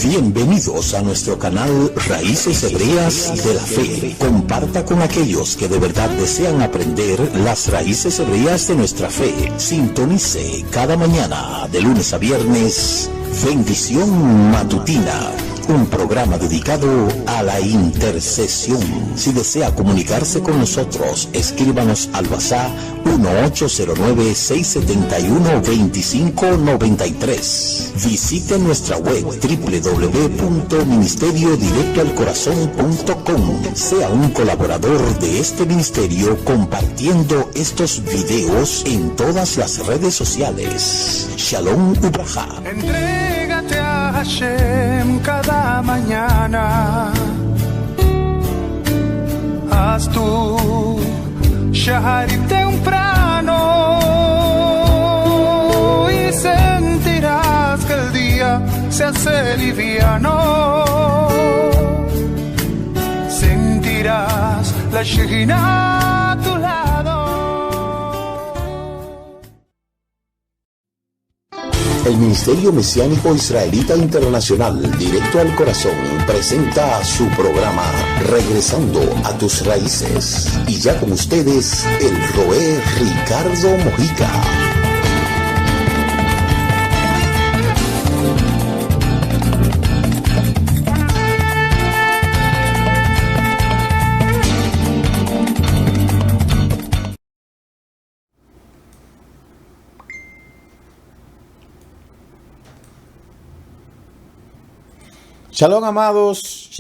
Bienvenidos a nuestro canal Raíces Hebreas de la Fe. Comparta con aquellos que de verdad desean aprender las raíces hebreas de nuestra fe. Sintonice cada mañana de lunes a viernes Bendición Matutina, un programa dedicado a la intercesión. Si desea comunicarse con nosotros, escríbanos al WhatsApp 1-809-671-2593. Visite nuestra web www.ministeriodirectoalcorazon.com. Sea un colaborador de este ministerio compartiendo estos videos en todas las redes sociales. Shalom Ubraja. Entrégate a Hashem cada mañana. Haz tu shaharit temprano y sentirás que el día se hace liviano. Sentirás la Shekhinah a tu lado. El Ministerio Mesiánico Israelita Internacional, Directo al Corazón, presenta su programa Regresando a tus Raíces. Y ya con ustedes, el Roé Ricardo Mojica. Shalom amados,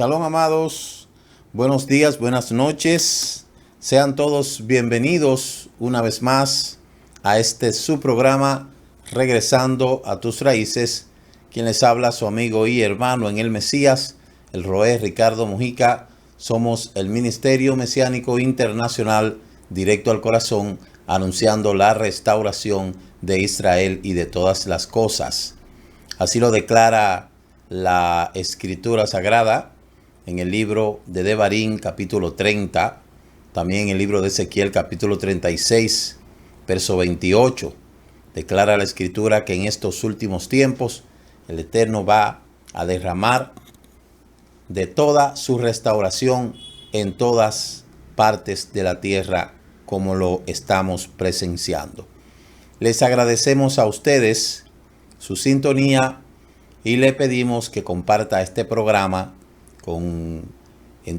buenos días, buenas noches, sean todos bienvenidos una vez más a este su programa Regresando a tus Raíces. Quien les habla, su amigo y hermano en el Mesías, el Roé Ricardo Mojica. Somos el Ministerio Mesiánico Internacional Directo al Corazón, anunciando la restauración de Israel y de todas las cosas. Así lo declara la Escritura Sagrada en el libro de Devarim, capítulo 30, también en el libro de Ezequiel, capítulo 36, verso 28. Declara la Escritura que en estos últimos tiempos el Eterno va a derramar de toda su restauración en todas partes de la tierra, como lo estamos presenciando. Les agradecemos a ustedes su sintonía y le pedimos que comparta este programa en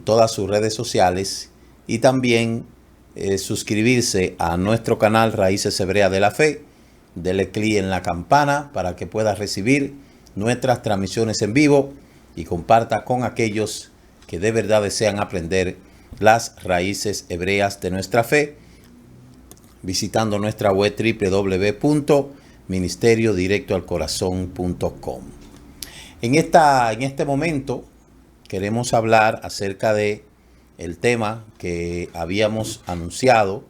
todas sus redes sociales y también suscribirse a nuestro canal Raíces Hebreas de la Fe. Dele clic en la campana para que pueda recibir nuestras transmisiones en vivo y comparta con aquellos que de verdad desean aprender las raíces hebreas de nuestra fe, visitando nuestra web www.ministeriodirectoalcorazon.com. En este momento queremos hablar acerca de el tema que habíamos anunciado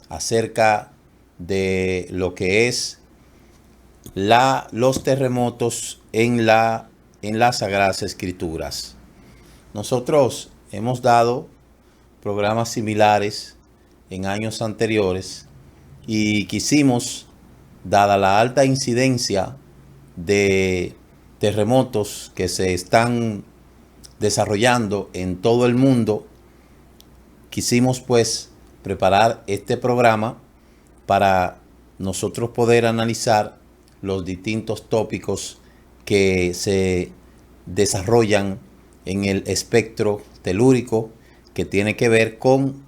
acerca de lo que es los terremotos en las Sagradas Escrituras. Nosotros hemos dado programas similares en años anteriores y quisimos, dada la alta incidencia de terremotos que se están desarrollando en todo el mundo, quisimos pues preparar este programa para nosotros poder analizar los distintos tópicos que se desarrollan en el espectro telúrico, que tiene que ver con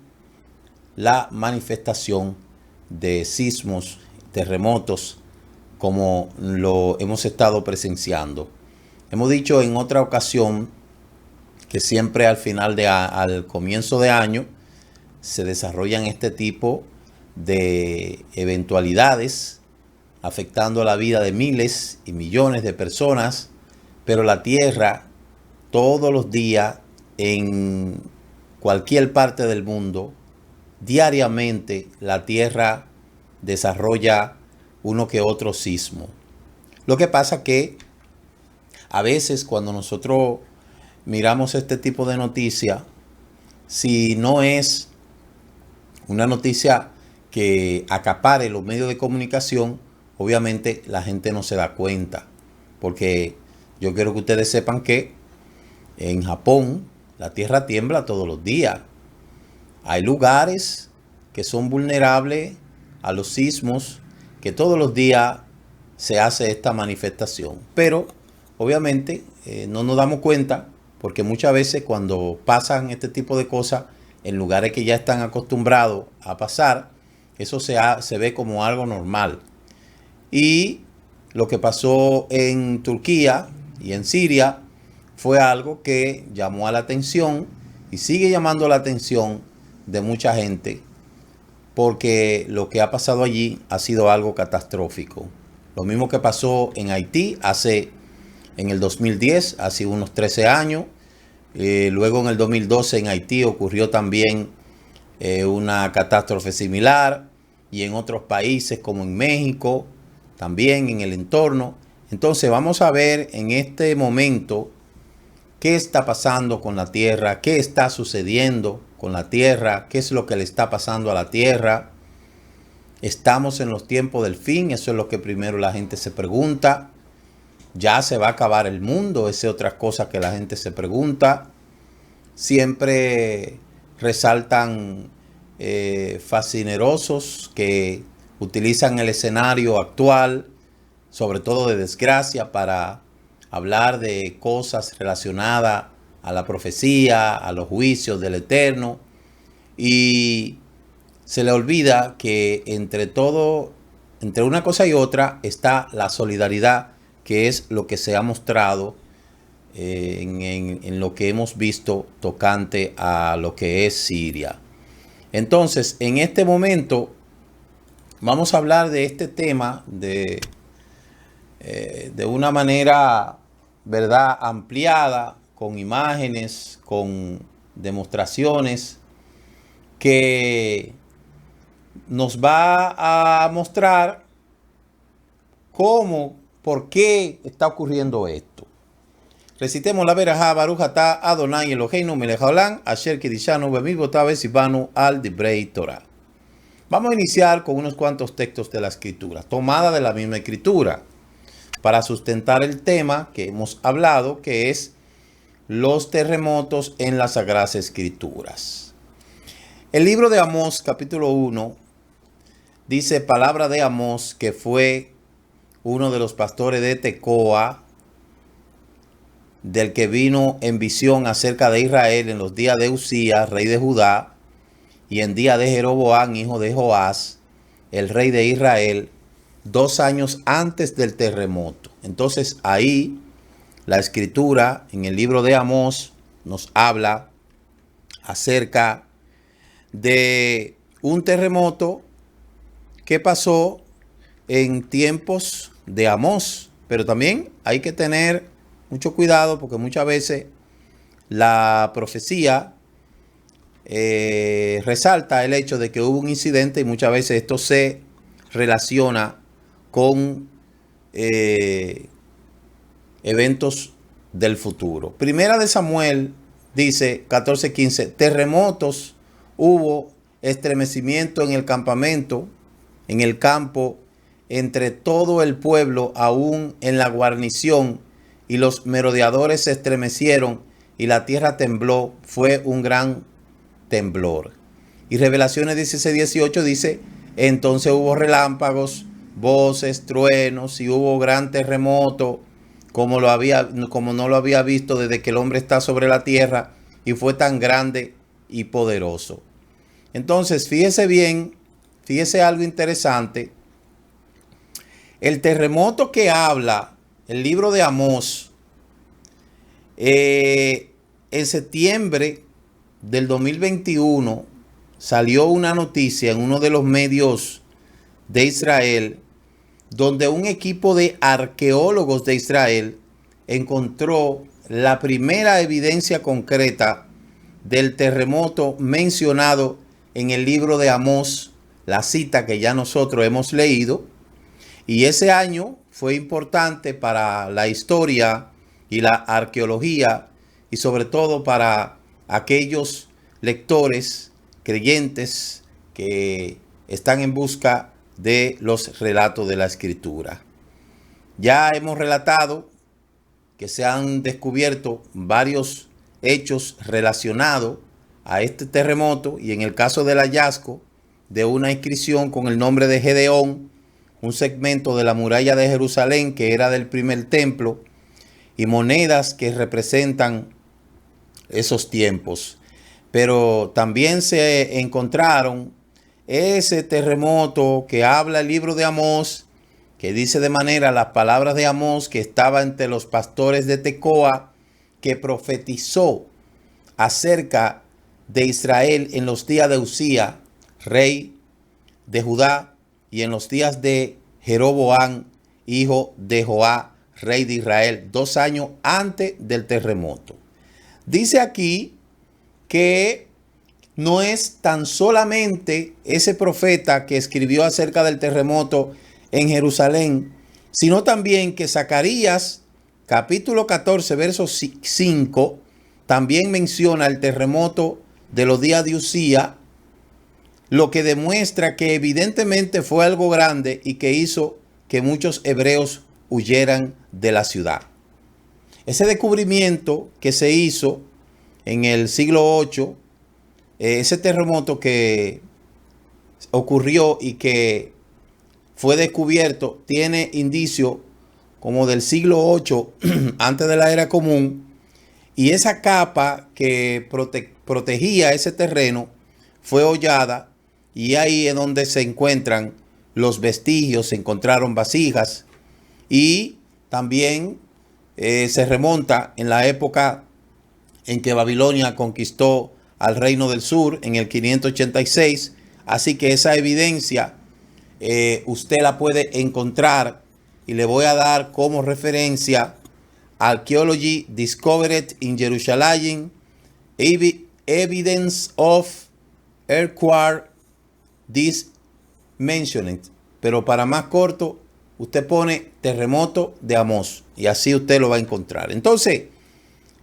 la manifestación de sismos, terremotos, como lo hemos estado presenciando. Hemos dicho en otra ocasión que siempre al comienzo de año se desarrollan este tipo de eventualidades afectando la vida de miles y millones de personas, pero la Tierra todos los días en cualquier parte del mundo, diariamente la Tierra desarrolla uno que otro sismo. Lo que pasa que a veces cuando nosotros miramos este tipo de noticia, si no es una noticia que acapare los medios de comunicación, obviamente la gente no se da cuenta, porque Yo quiero que ustedes sepan que en Japón la tierra tiembla todos los días. Hay lugares que son vulnerables a los sismos, que todos los días se hace esta manifestación. Pero obviamente no nos damos cuenta, porque muchas veces cuando pasan este tipo de cosas en lugares que ya están acostumbrados a pasar, eso se ve como algo normal. Y lo que pasó en Turquía y en Siria fue algo que llamó a la atención y sigue llamando la atención de mucha gente, porque lo que ha pasado allí ha sido algo catastrófico. Lo mismo que pasó en Haití en el 2010, hace unos 13 años. Luego en el 2012 en Haití ocurrió también una catástrofe similar, y en otros países como en México, también en el entorno. Entonces vamos a ver en este momento qué está pasando con la Tierra, qué está sucediendo con la Tierra, qué es lo que le está pasando a la Tierra. Estamos en los tiempos del fin, eso es lo que primero la gente se pregunta. Ya se va a acabar el mundo, esa es otra cosa que la gente se pregunta. Siempre resaltan fascinerosos que utilizan el escenario actual, sobre todo de desgracia, para hablar de cosas relacionadas a la profecía, a los juicios del Eterno, y se le olvida que entre una cosa y otra está la solidaridad, que es lo que se ha mostrado en lo que hemos visto tocante a lo que es Siria. Entonces, en este momento vamos a hablar de este tema de una manera, ¿verdad?, ampliada, con imágenes, con demostraciones, que nos va a mostrar por qué está ocurriendo esto. Recitemos la verajá, Baruch atah Adonai Eloheinu melech haolam, asher kidishanu b'mitzvotav v'tzivanu al divrei Torah. Vamos a iniciar con unos cuantos textos de la Escritura, tomada de la misma Escritura, para sustentar el tema que hemos hablado, que es los terremotos en las Sagradas Escrituras. El libro de Amós, capítulo 1, dice palabra de Amós, que fue uno de los pastores de Tecoa, del que vino en visión acerca de Israel en los días de Usías, rey de Judá, y en día de Jeroboam, hijo de Joás, el rey de Israel, 2 años antes del terremoto. Entonces ahí la Escritura en el libro de Amós nos habla acerca de un terremoto que pasó en tiempos de Amós, pero también hay que tener mucho cuidado, porque muchas veces la profecía resalta el hecho de que hubo un incidente, y muchas veces esto se relaciona con eventos del futuro. Primera de Samuel dice 14:15, terremotos hubo, estremecimiento en el campamento, en el campo, entre todo el pueblo, aún en la guarnición, y los merodeadores se estremecieron y la tierra tembló, fue un gran temblor. Y Revelaciones 16:18 dice, entonces hubo relámpagos, voces, truenos, y hubo gran terremoto, como no lo había visto desde que el hombre está sobre la tierra, y fue tan grande y poderoso. Entonces, fíjese bien, fíjese algo interesante. El terremoto que habla el libro de Amós, en septiembre del 2021 salió una noticia en uno de los medios de Israel, donde un equipo de arqueólogos de Israel encontró la primera evidencia concreta del terremoto mencionado en el libro de Amós, la cita que ya nosotros hemos leído. Y ese año fue importante para la historia y la arqueología, y sobre todo para aquellos lectores creyentes que están en busca de los relatos de la Escritura. Ya hemos relatado que se han descubierto varios hechos relacionados a este terremoto, y en el caso del hallazgo de una inscripción con el nombre de Gedeón, un segmento de la muralla de Jerusalén que era del primer templo, y monedas que representan esos tiempos. Pero también se encontraron ese terremoto que habla el libro de Amós, que dice de manera las palabras de Amós, que estaba entre los pastores de Tecoa, que profetizó acerca de Israel en los días de Usía, rey de Judá, y en los días de Jeroboam, hijo de Joá, rey de Israel, 2 años antes del terremoto. Dice aquí que no es tan solamente ese profeta que escribió acerca del terremoto en Jerusalén, sino también que Zacarías, capítulo 14, verso 5, también menciona el terremoto de los días de Usía, lo que demuestra que evidentemente fue algo grande y que hizo que muchos hebreos huyeran de la ciudad. Ese descubrimiento que se hizo en el siglo VIII, ese terremoto que ocurrió y que fue descubierto, tiene indicio como del siglo VIII, antes de la era común, y esa capa que protegía ese terreno fue hollada, y ahí es donde se encuentran los vestigios. Se encontraron vasijas, y también se remonta en la época en que Babilonia conquistó al Reino del Sur en el 586. Así que esa evidencia usted la puede encontrar, y le voy a dar como referencia Archaeology Discovered in Jerusalem, Evidence of Earthquake This Mentioned. Pero para más corto, usted pone terremoto de Amós y así usted lo va a encontrar. Entonces,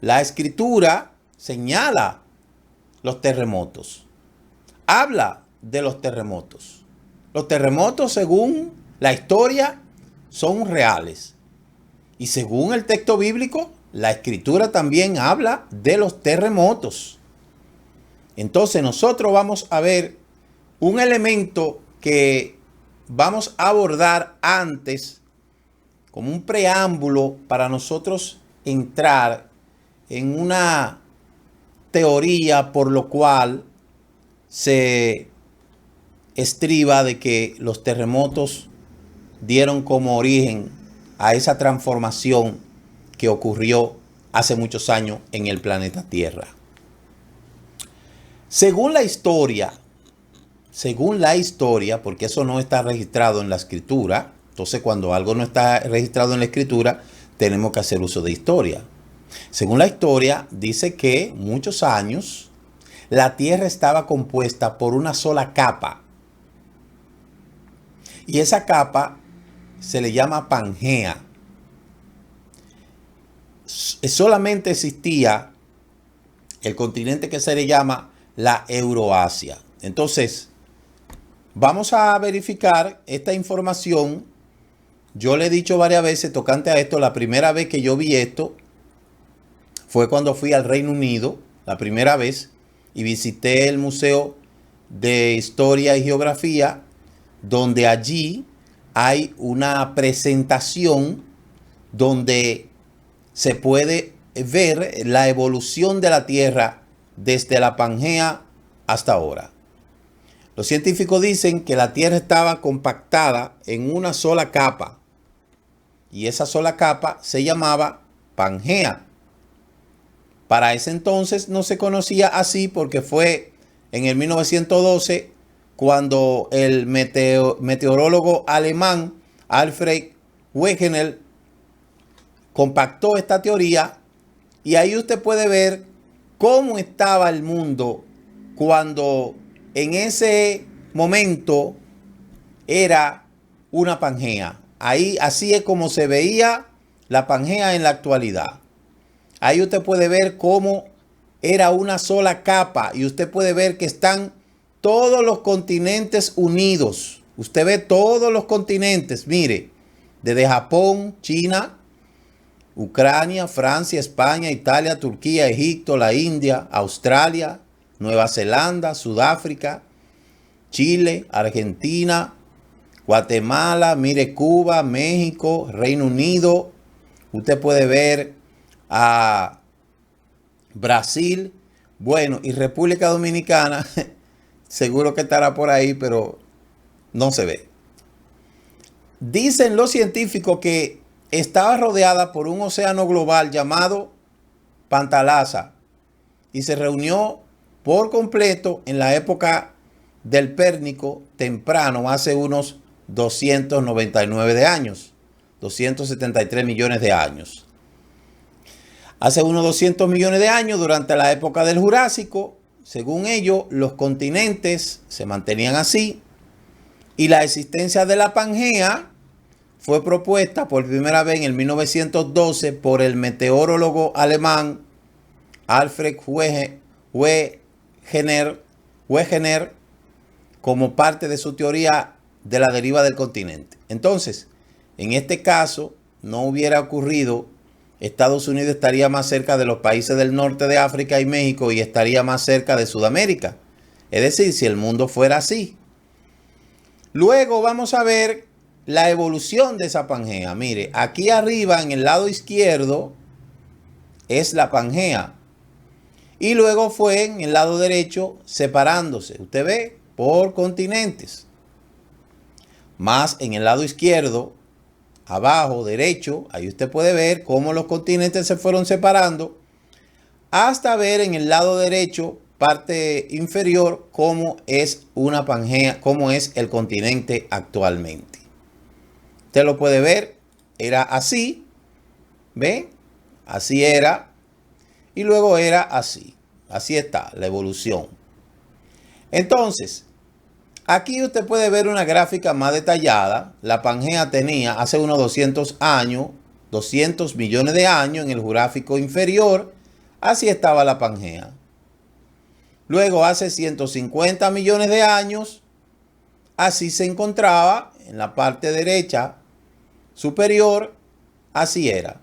la escritura señala los terremotos, habla de los terremotos. Los terremotos, según la historia, son reales. Y según el texto bíblico, la escritura también habla de los terremotos. Entonces nosotros vamos a ver un elemento que vamos a abordar antes, como un preámbulo para nosotros entrar en una teoría por lo cual se estriba de que los terremotos dieron como origen a esa transformación que ocurrió hace muchos años en el planeta Tierra. Según la historia, porque eso no está registrado en la escritura, entonces cuando algo no está registrado en la escritura, tenemos que hacer uso de historia. Según la historia, dice que muchos años la Tierra estaba compuesta por una sola capa. Y esa capa se le llama Pangea. Solamente existía el continente que se le llama la Euroasia. Entonces, vamos a verificar esta información. Yo le he dicho varias veces tocante a esto. La primera vez que yo vi esto fue cuando fui al Reino Unido, la primera vez, y visité el Museo de Historia y Geografía, donde allí hay una presentación donde se puede ver la evolución de la Tierra desde la Pangea hasta ahora. Los científicos dicen que la Tierra estaba compactada en una sola capa, y esa sola capa se llamaba Pangea. Para ese entonces no se conocía así porque fue en el 1912 cuando el meteorólogo alemán Alfred Wegener compactó esta teoría, y ahí usted puede ver cómo estaba el mundo cuando en ese momento era una Pangea. Ahí así es como se veía la Pangea en la actualidad. Ahí usted puede ver cómo era una sola capa, y usted puede ver que están todos los continentes unidos. Usted ve todos los continentes, mire, desde Japón, China, Ucrania, Francia, España, Italia, Turquía, Egipto, la India, Australia, Nueva Zelanda, Sudáfrica, Chile, Argentina, Guatemala, mire Cuba, México, Reino Unido. Usted puede ver a Brasil, bueno, y República Dominicana, seguro que estará por ahí, pero no se ve. Dicen los científicos que estaba rodeada por un océano global llamado Pantalaza y se reunió por completo en la época del Pérmico temprano, hace unos 299 de años, 273 millones de años. Hace unos 200 millones de años, durante la época del Jurásico, según ellos, los continentes se mantenían así y la existencia de la Pangea fue propuesta por primera vez en el 1912 por el meteorólogo alemán Alfred Wegener como parte de su teoría de la deriva del continente. Entonces, en este caso, no hubiera ocurrido, Estados Unidos estaría más cerca de los países del norte de África y México y estaría más cerca de Sudamérica. Es decir, si el mundo fuera así. Luego vamos a ver la evolución de esa Pangea. Mire, aquí arriba en el lado izquierdo es la Pangea. Y luego fue en el lado derecho separándose. Usted ve por continentes. Más en el lado izquierdo, abajo, derecho, ahí usted puede ver cómo los continentes se fueron separando. Hasta ver en el lado derecho, parte inferior, cómo es una Pangea, cómo es el continente actualmente. Usted lo puede ver, era así, ¿ve? Así era, y luego era así. Así está la evolución. Entonces, aquí usted puede ver una gráfica más detallada. La Pangea tenía hace unos 200 años, 200 millones de años en el Jurásico inferior. Así estaba la Pangea. Luego, hace 150 millones de años, así se encontraba en la parte derecha superior, así era.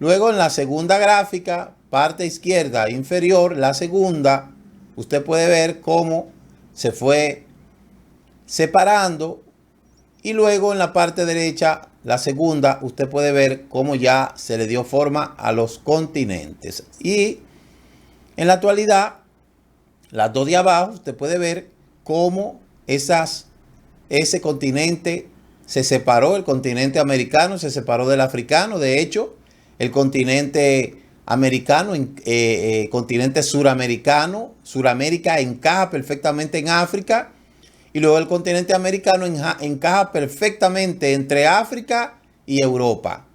Luego, en la segunda gráfica, parte izquierda inferior, la segunda, usted puede ver cómo se fue separando. Y luego en la parte derecha, la segunda, usted puede ver cómo ya se le dio forma a los continentes. Y en la actualidad, las dos de abajo, usted puede ver cómo ese continente se separó. El continente americano se separó del africano. De hecho, el continente americano, continente suramericano, Suramérica encaja perfectamente en África. Y luego el continente americano encaja perfectamente entre África y Europa.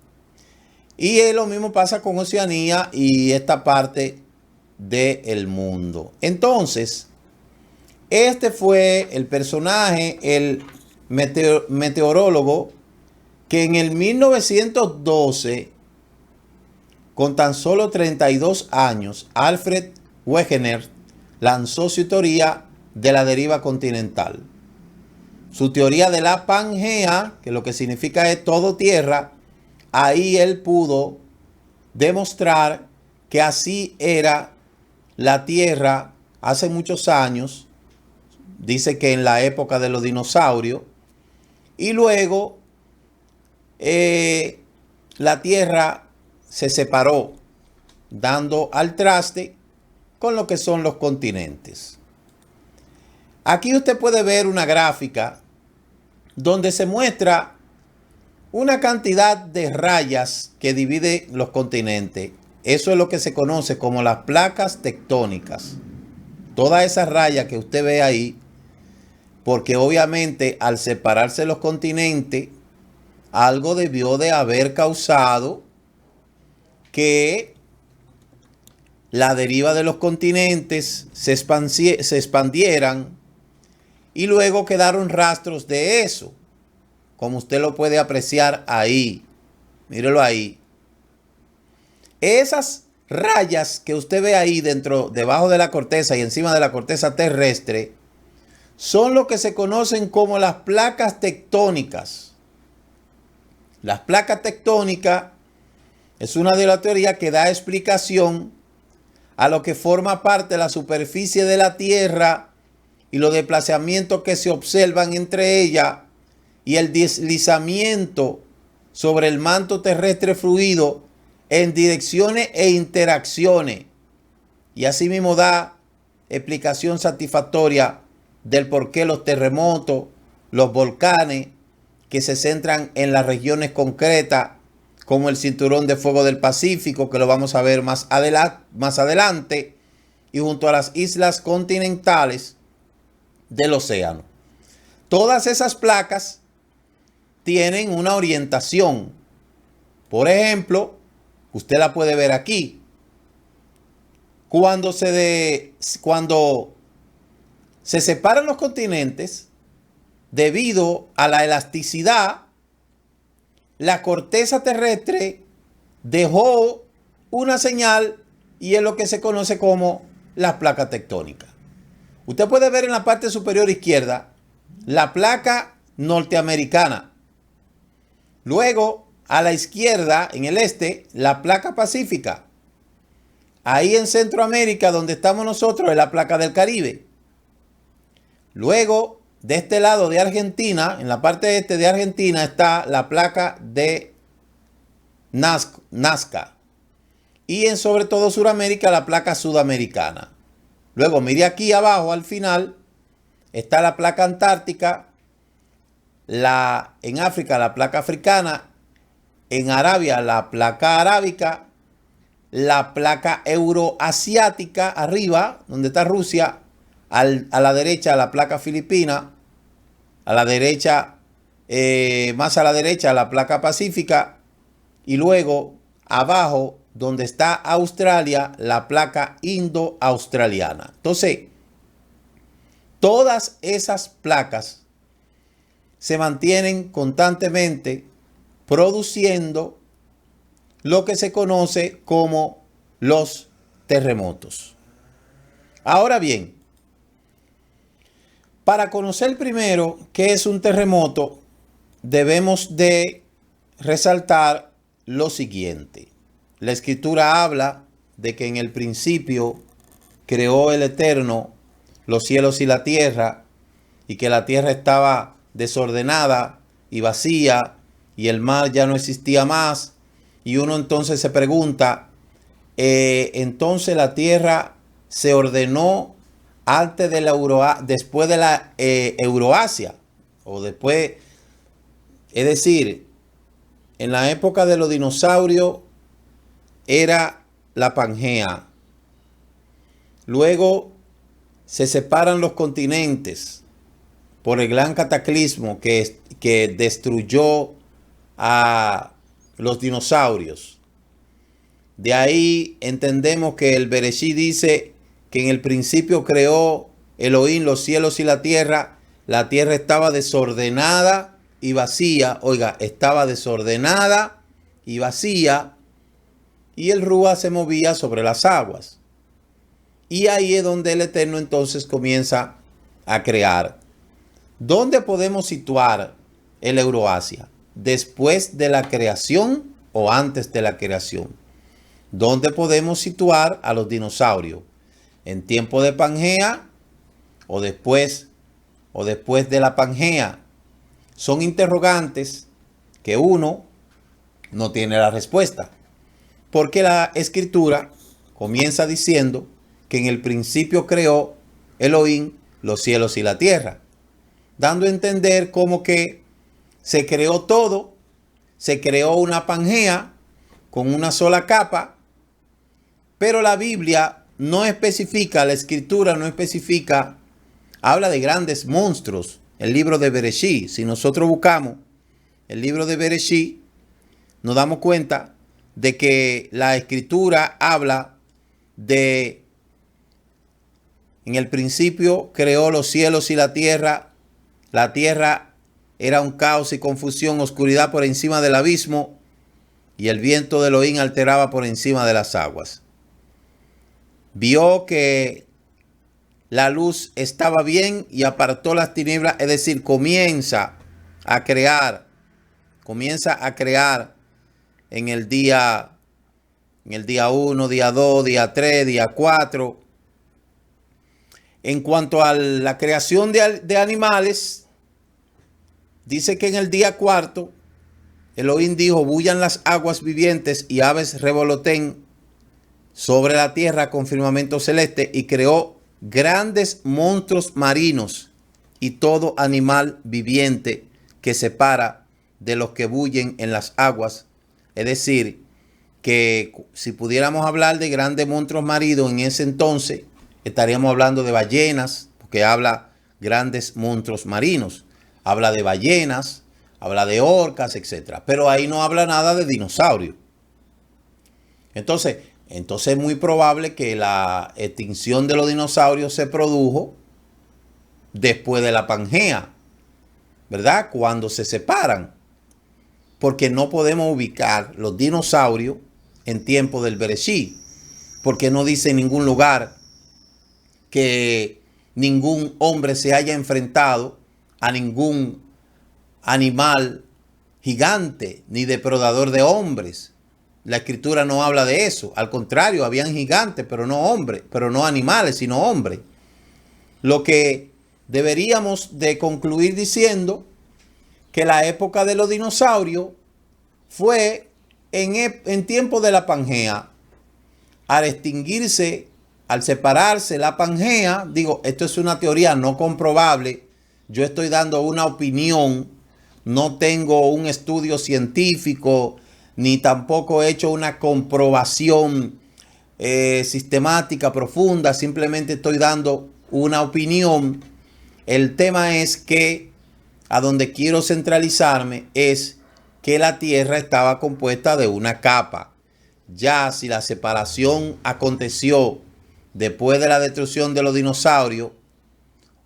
Y lo mismo pasa con Oceanía y esta parte del mundo. Entonces, este fue el personaje, el meteorólogo, que en el 1912, con tan solo 32 años, Alfred Wegener lanzó su teoría de la deriva continental. Su teoría de la Pangea, que lo que significa es todo tierra, ahí él pudo demostrar que así era la Tierra hace muchos años. Dice que en la época de los dinosaurios. Y luego la Tierra se separó, dando al traste con lo que son los continentes. Aquí usted puede ver una gráfica donde se muestra una cantidad de rayas que divide los continentes. Eso es lo que se conoce como las placas tectónicas. Todas esas rayas que usted ve ahí, porque obviamente al separarse los continentes, algo debió de haber causado que la deriva de los continentes se expandieran y luego quedaron rastros de eso, como usted lo puede apreciar ahí. Mírelo ahí. Esas rayas que usted ve ahí debajo de la corteza y encima de la corteza terrestre, son lo que se conocen como las placas tectónicas. Las placas tectónicas Es una de las teorías que da explicación a lo que forma parte de la superficie de la Tierra y los desplazamientos que se observan entre ella y el deslizamiento sobre el manto terrestre fluido en direcciones e interacciones. Y asimismo da explicación satisfactoria del por qué los terremotos, los volcanes que se centran en las regiones concretas, como el cinturón de fuego del Pacífico, que lo vamos a ver más adelante, y junto a las islas continentales del océano. Todas esas placas tienen una orientación. Por ejemplo, usted la puede ver aquí. Cuando se separan los continentes, debido a la elasticidad, la corteza terrestre dejó una señal y es lo que se conoce como las placas tectónicas. Usted puede ver en la parte superior izquierda la placa norteamericana. Luego, a la izquierda, en el este, la placa pacífica. Ahí en Centroamérica, donde estamos nosotros, es la placa del Caribe. Luego, de este lado de Argentina, en la parte este de Argentina, está la placa de Nazca. Y en sobre todo Sudamérica, la placa sudamericana. Luego, mire aquí abajo, al final, está la placa antártica. En África, la placa africana. En Arabia, la placa arábica. La placa euroasiática, arriba, donde está Rusia. A la derecha, la placa filipina. A la derecha, más a la derecha, la placa pacífica. Y luego, abajo, donde está Australia, la placa indo-australiana. Entonces, todas esas placas se mantienen constantemente produciendo lo que se conoce como los terremotos. Ahora bien, para conocer primero qué es un terremoto, debemos de resaltar lo siguiente. La Escritura habla de que en el principio creó el Eterno los cielos y la tierra, y que la tierra estaba desordenada y vacía, y el mar ya no existía más. Y uno entonces se pregunta, entonces la tierra se ordenó antes de después de la Euroasia, o después, es decir, en la época de los dinosaurios era la Pangea. Luego se separan los continentes por el gran cataclismo que destruyó a los dinosaurios. De ahí entendemos que el Bereshit dice que en el principio creó Elohim los cielos y la tierra estaba desordenada y vacía. Oiga, estaba desordenada y vacía, y el Rúa se movía sobre las aguas. Y ahí es donde el Eterno entonces comienza a crear. ¿Dónde podemos situar el Euroasia? ¿Después de la creación o antes de la creación? ¿Dónde podemos situar a los dinosaurios? ¿En tiempo de Pangea o después de la Pangea? Son interrogantes que uno no tiene la respuesta, porque la Escritura comienza diciendo que en el principio creó Elohim los cielos y la tierra, dando a entender como que se creó todo, se creó una Pangea con una sola capa, pero la Biblia no especifica, la Escritura no especifica, habla de grandes monstruos. El libro de Bereshit, si nosotros buscamos el libro de Bereshit, nos damos cuenta de que la Escritura habla de, en el principio creó los cielos y la tierra era un caos y confusión, oscuridad por encima del abismo, y el viento de Elohim alteraba por encima de las aguas. Vio que la luz estaba bien y apartó las tinieblas, es decir, comienza a crear en el día en el día 1, día 2, día 3, día 4. En cuanto a la creación de animales, dice que en el día 4, Elohim dijo, bullan las aguas vivientes y aves revoloten sobre la tierra con firmamento celeste, y creó grandes monstruos marinos y todo animal viviente que se para de los que bullen en las aguas. Es decir, que si pudiéramos hablar de grandes monstruos marinos en ese entonces, estaríamos hablando de ballenas, porque habla grandes monstruos marinos. Habla de ballenas, habla de orcas, etc. Pero ahí no habla nada de dinosaurios. Entonces es muy probable que la extinción de los dinosaurios se produjo después de la Pangea, ¿verdad? Cuando se separan. Porque no podemos ubicar los dinosaurios en tiempo del Bereshit. Porque no dice en ningún lugar que ningún hombre se haya enfrentado a ningún animal gigante ni depredador de hombres. La escritura no habla de eso. Al contrario, habían gigantes, pero no hombres, pero no animales, sino hombres. Lo que deberíamos de concluir diciendo que la época de los dinosaurios fue en tiempo de la Pangea. Al extinguirse, al separarse la Pangea, digo, esto es una teoría no comprobable. Yo estoy dando una opinión, no tengo un estudio científico, ni tampoco he hecho una comprobación sistemática, profunda. Simplemente estoy dando una opinión. El tema es que a donde quiero centralizarme es que la Tierra estaba compuesta de una capa. Ya si la separación aconteció después de la destrucción de los dinosaurios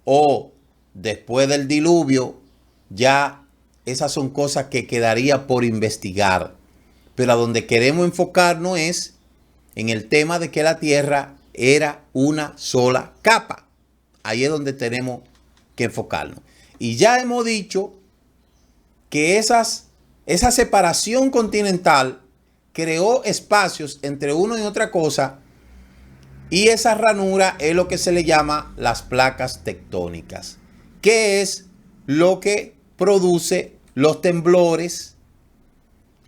o después del diluvio, ya esas son cosas que quedaría por investigar. Pero a donde queremos enfocarnos es en el tema de que la Tierra era una sola capa. Ahí es donde tenemos que enfocarnos. Y ya hemos dicho que esa separación continental creó espacios entre uno y otra cosa, y esa ranura es lo que se le llama las placas tectónicas, que es lo que produce los temblores,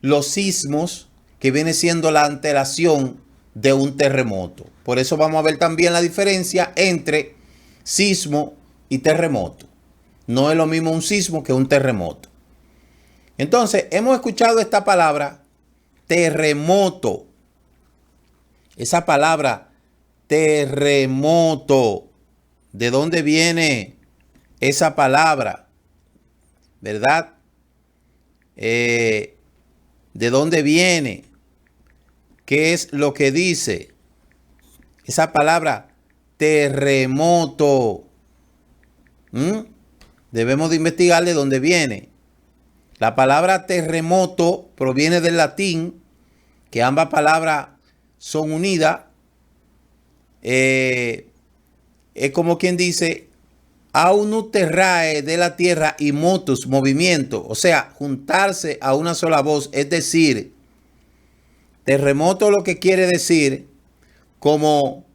los sismos, que viene siendo la alteración de un terremoto. Por eso vamos a ver también la diferencia entre sismo y terremoto. No es lo mismo un sismo que un terremoto. Entonces, hemos escuchado esta palabra terremoto. Esa palabra terremoto, ¿de dónde viene esa palabra? ¿Verdad? ¿De dónde viene? ¿Qué es lo que dice esa palabra terremoto? Debemos de investigar de dónde viene. La palabra terremoto proviene del latín, que ambas palabras son unidas. Es como quien dice aunu terrae, de la tierra, y motus, movimiento. O sea, juntarse a una sola voz. Es decir, terremoto lo que quiere decir como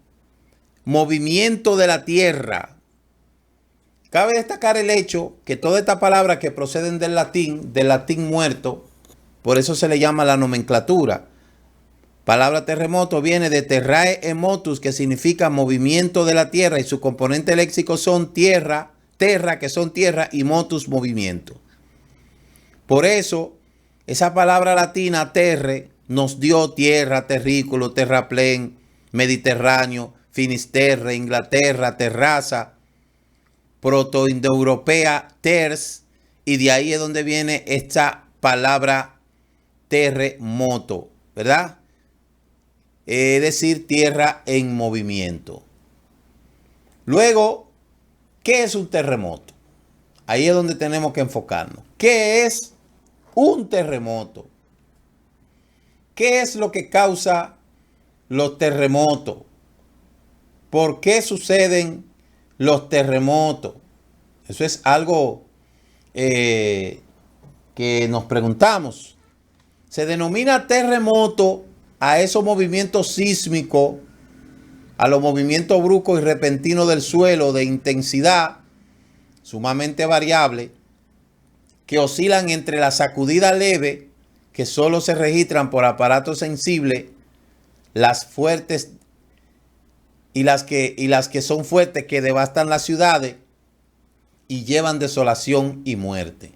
movimiento de la tierra. Cabe destacar el hecho que todas estas palabras que proceden del latín muerto, por eso se le llama la nomenclatura. Palabra terremoto viene de terrae e motus, que significa movimiento de la tierra, y su componente léxico son terra, que son tierra, y motus, movimiento. Por eso, esa palabra latina terre nos dio tierra, terrículo, terraplén, Mediterráneo, Finisterre, Inglaterra, terraza, protoindoeuropea, ters, y de ahí es donde viene esta palabra terremoto, ¿verdad? Es decir, tierra en movimiento. Luego, ¿qué es un terremoto? Ahí es donde tenemos que enfocarnos. ¿Qué es un terremoto? ¿Qué es lo que causa los terremotos? ¿Por qué suceden los terremotos? Eso es algo que nos preguntamos. Se denomina terremoto a esos movimientos sísmicos, a los movimientos bruscos y repentinos del suelo de intensidad sumamente variable, que oscilan entre la sacudida leve, que solo se registran por aparatos sensibles, las fuertes y las que son fuertes, que devastan las ciudades y llevan desolación y muerte.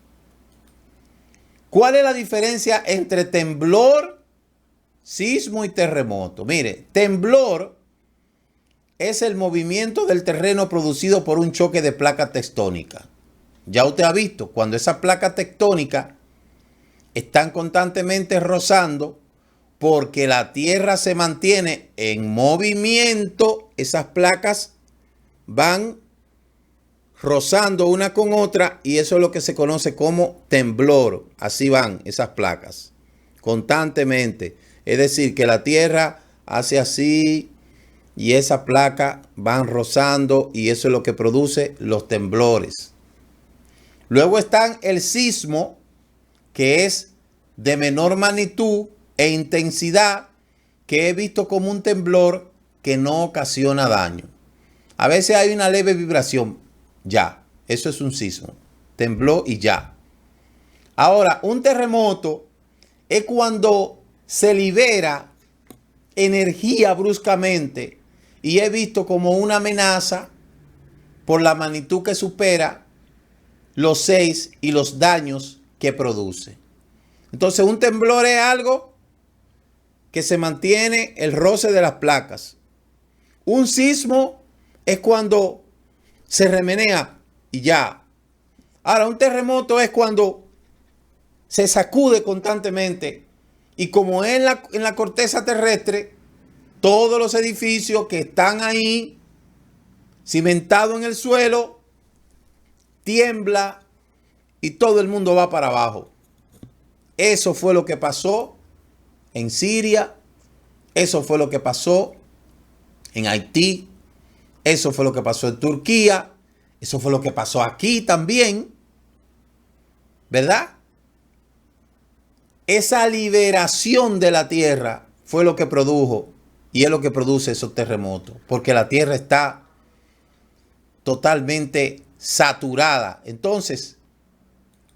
¿Cuál es la diferencia entre temblor, sismo y terremoto? Mire, temblor es el movimiento del terreno producido por un choque de placa tectónica. Ya usted ha visto, cuando esas placas tectónicas están constantemente rozando, porque la tierra se mantiene en movimiento, esas placas van rozando una con otra y eso es lo que se conoce como temblor. Así van esas placas constantemente. Es decir, que la tierra hace así y esas placas van rozando y eso es lo que produce los temblores. Luego están el sismo, que es de menor magnitud e intensidad, que he visto como un temblor que no ocasiona daño. A veces hay una leve vibración. Ya, eso es un sismo. Tembló y ya. Ahora, un terremoto es cuando se libera energía bruscamente y he visto como una amenaza por la magnitud que supera los 6 y los daños que produce. Entonces, un temblor es algo que se mantiene el roce de las placas. Un sismo es cuando se remenea y ya. Ahora, un terremoto es cuando se sacude constantemente y como es en la corteza terrestre, todos los edificios que están ahí cimentados en el suelo, tiembla y todo el mundo va para abajo. Eso fue lo que pasó en Siria, eso fue lo que pasó en Haití, eso fue lo que pasó en Turquía, eso fue lo que pasó aquí también, ¿verdad? Esa liberación de la tierra fue lo que produjo y es lo que produce esos terremotos, porque la tierra está totalmente saturada. Entonces,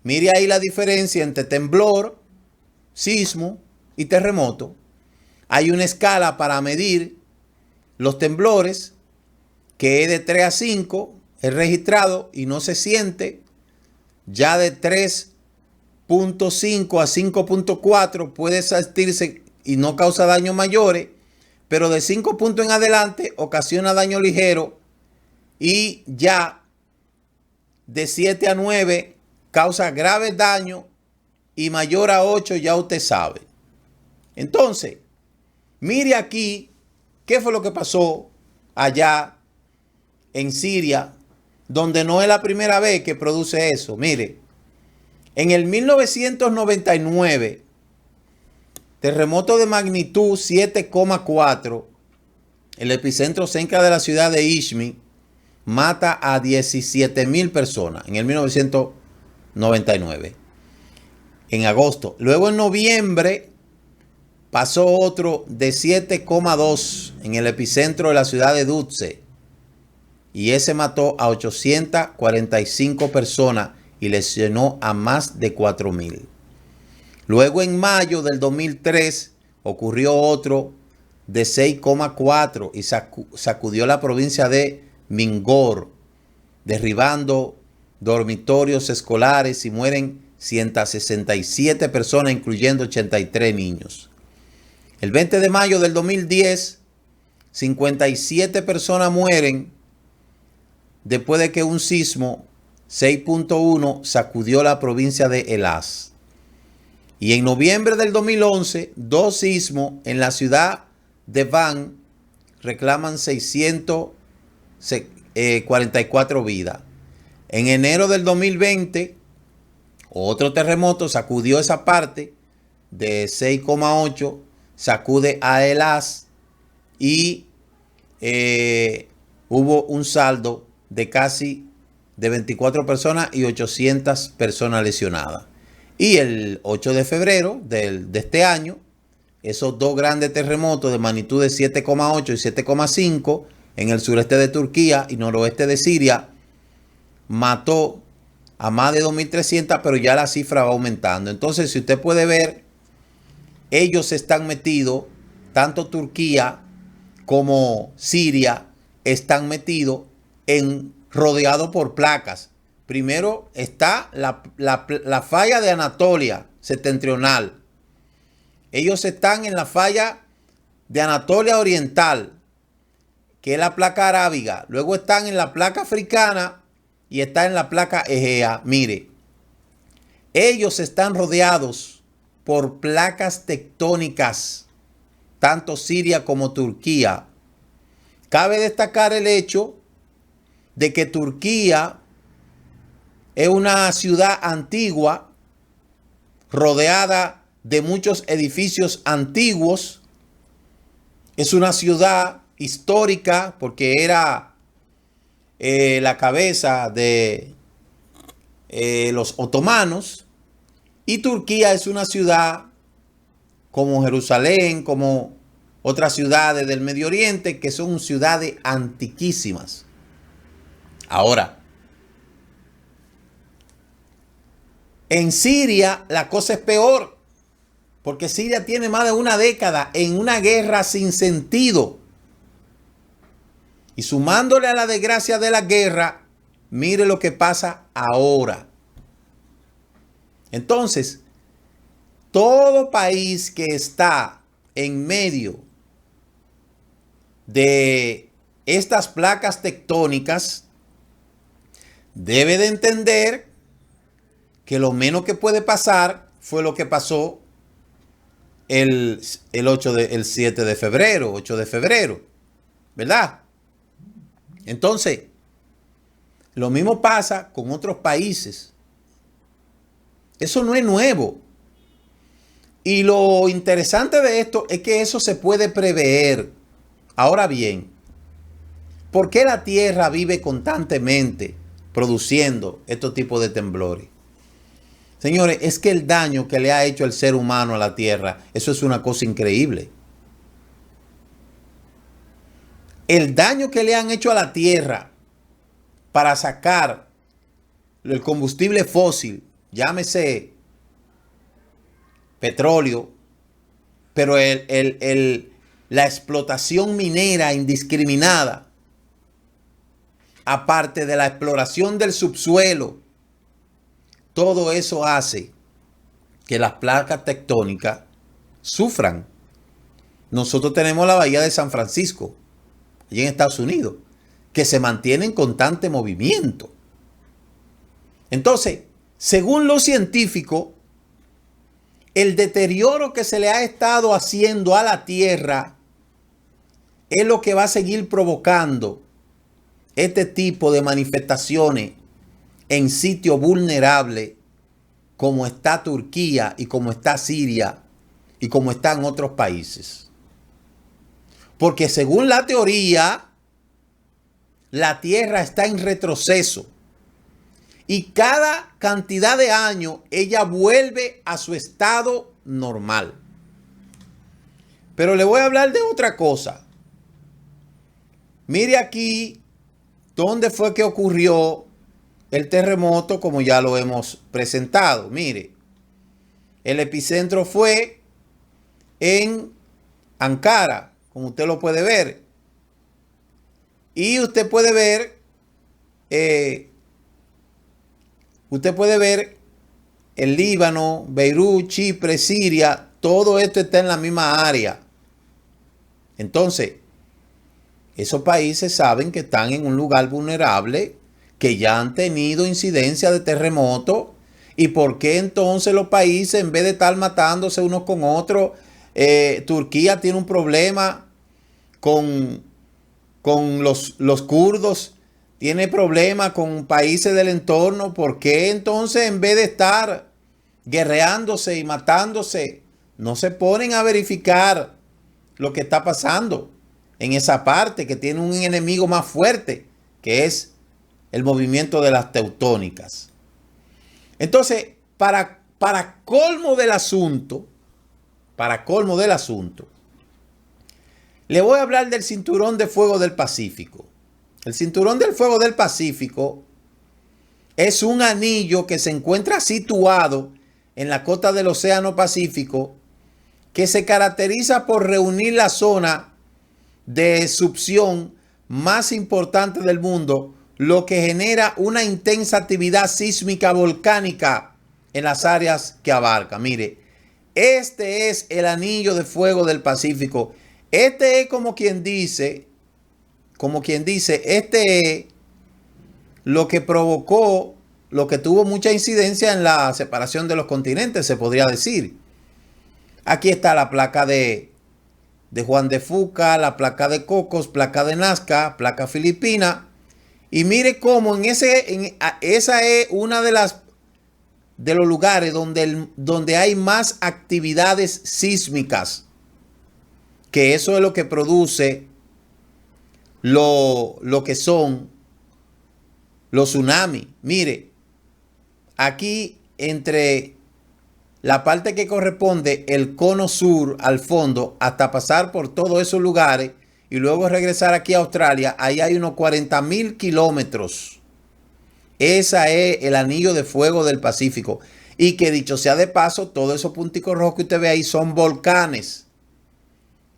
mire ahí la diferencia entre temblor, sismo y terremoto. Hay una escala para medir los temblores que es de 3 a 5, es registrado y no se siente. Ya de 3.5 a 5.4 puede sentirse y no causa daños mayores, pero de 5 puntos en adelante ocasiona daño ligero y ya de 7 a 9 causa graves daños y mayor a 8 ya usted sabe. Entonces, mire aquí qué fue lo que pasó allá en Siria, donde no es la primera vez que produce eso. Mire, en el 1999, terremoto de magnitud 7,4, el epicentro cerca de la ciudad de Izmir, mata a 17,000 personas en el 1999, en agosto. Luego en noviembre pasó otro de 7,2 en el epicentro de la ciudad de Dutse y ese mató a 845 personas y lesionó a más de 4,000. Luego en mayo del 2003 ocurrió otro de 6,4 y sacudió la provincia de Mingor, derribando dormitorios escolares y mueren 167 personas, incluyendo 83 niños. El 20 de mayo del 2010, 57 personas mueren después de que un sismo 6.1 sacudió la provincia de Elaz. Y en noviembre del 2011, 2 sismos en la ciudad de Van reclaman 644 vidas. En enero del 2020, otro terremoto sacudió esa parte de 6,8, sacude a Elaz y hubo un saldo de casi de 24 personas y 800 personas lesionadas. Y el 8 de febrero de este año esos dos grandes terremotos de magnitud de 7,8 y 7,5 en el sureste de Turquía y noroeste de Siria, mató a más de 2.300, pero ya la cifra va aumentando. Entonces, si usted puede ver, ellos están metidos, tanto Turquía como Siria están metidos rodeados por placas. Primero está la falla de Anatolia septentrional. Ellos están en la falla de Anatolia Oriental, que es la placa arábiga. Luego están en la placa africana y está en la placa egea. Mire, ellos están rodeados por placas tectónicas, tanto Siria como Turquía. Cabe destacar el hecho de que Turquía es una ciudad antigua, rodeada de muchos edificios antiguos. Es una ciudad histórica porque era la cabeza de los otomanos. Y Turquía es una ciudad como Jerusalén, como otras ciudades del Medio Oriente, que son ciudades antiquísimas. Ahora, en Siria la cosa es peor, porque Siria tiene más de una década en una guerra sin sentido. Y sumándole a la desgracia de la guerra, mire lo que pasa ahora. Entonces, todo país que está en medio de estas placas tectónicas debe de entender que lo menos que puede pasar fue lo que pasó el 7 de febrero, 8 de febrero, ¿verdad? Entonces, lo mismo pasa con otros países. Eso no es nuevo. Y lo interesante de esto es que eso se puede prever. Ahora bien, ¿por qué la Tierra vive constantemente produciendo estos tipos de temblores? Señores, es que el daño que le ha hecho el ser humano a la Tierra, eso es una cosa increíble. El daño que le han hecho a la Tierra para sacar el combustible fósil, llámese petróleo, pero la explotación minera indiscriminada, aparte de la exploración del subsuelo, todo eso hace que las placas tectónicas sufran. Nosotros tenemos la bahía de San Francisco, allí en Estados Unidos, que se mantiene en constante movimiento. Entonces, según los científicos, el deterioro que se le ha estado haciendo a la Tierra es lo que va a seguir provocando este tipo de manifestaciones en sitios vulnerables como está Turquía y como está Siria y como están otros países. Porque según la teoría, la Tierra está en retroceso y cada cantidad de años ella vuelve a su estado normal. Pero le voy a hablar de otra cosa. Mire aquí dónde fue que ocurrió el terremoto, como ya lo hemos presentado. Mire, el epicentro fue en Ankara, como usted lo puede ver. Y usted puede ver el Líbano, Beirut, Chipre, Siria, todo esto está en la misma área. Entonces, esos países saben que están en un lugar vulnerable, que ya han tenido incidencia de terremoto. ¿Y por qué entonces los países, en vez de estar matándose unos con otros, Turquía tiene un problema con los kurdos, tiene problemas con países del entorno? ¿Por qué entonces, en vez de estar guerreándose y matándose, no se ponen a verificar lo que está pasando en esa parte que tiene un enemigo más fuerte, que es el movimiento de las teutónicas? Entonces, para colmo del asunto, para colmo del asunto, le voy a hablar del cinturón de fuego del Pacífico. El cinturón del fuego del Pacífico es un anillo que se encuentra situado en la costa del Océano Pacífico, que se caracteriza por reunir la zona de succión más importante del mundo, lo que genera una intensa actividad sísmica volcánica en las áreas que abarca. Mire, este es el anillo de fuego del Pacífico. Este es como quien dice, este es lo que provocó, lo que tuvo mucha incidencia en la separación de los continentes, se podría decir. Aquí está la placa de Juan de Fuca, la placa de Cocos, placa de Nazca, placa filipina. Y mire cómo esa es una de los lugares donde hay más actividades sísmicas, que eso es lo que produce lo que son los tsunamis. Mire, aquí entre la parte que corresponde el cono sur al fondo, hasta pasar por todos esos lugares y luego regresar aquí a Australia, ahí hay unos 40,000 kilómetros. Ese es el anillo de fuego del Pacífico. Y que dicho sea de paso, todos esos punticos rojos que usted ve ahí son volcanes.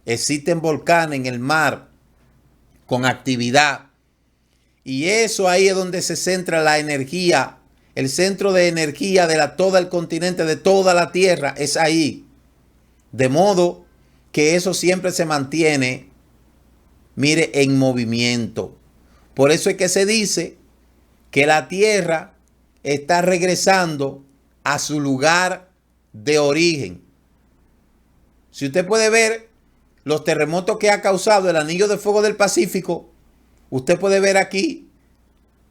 Existen volcanes en el mar con actividad. Y eso ahí es donde se centra la energía. El centro de energía de todo el continente, de toda la Tierra, es ahí. De modo que eso siempre se mantiene, mire, en movimiento. Por eso es que se dice que la Tierra está regresando a su lugar de origen. Si usted puede ver los terremotos que ha causado el anillo de fuego del Pacífico, usted puede ver aquí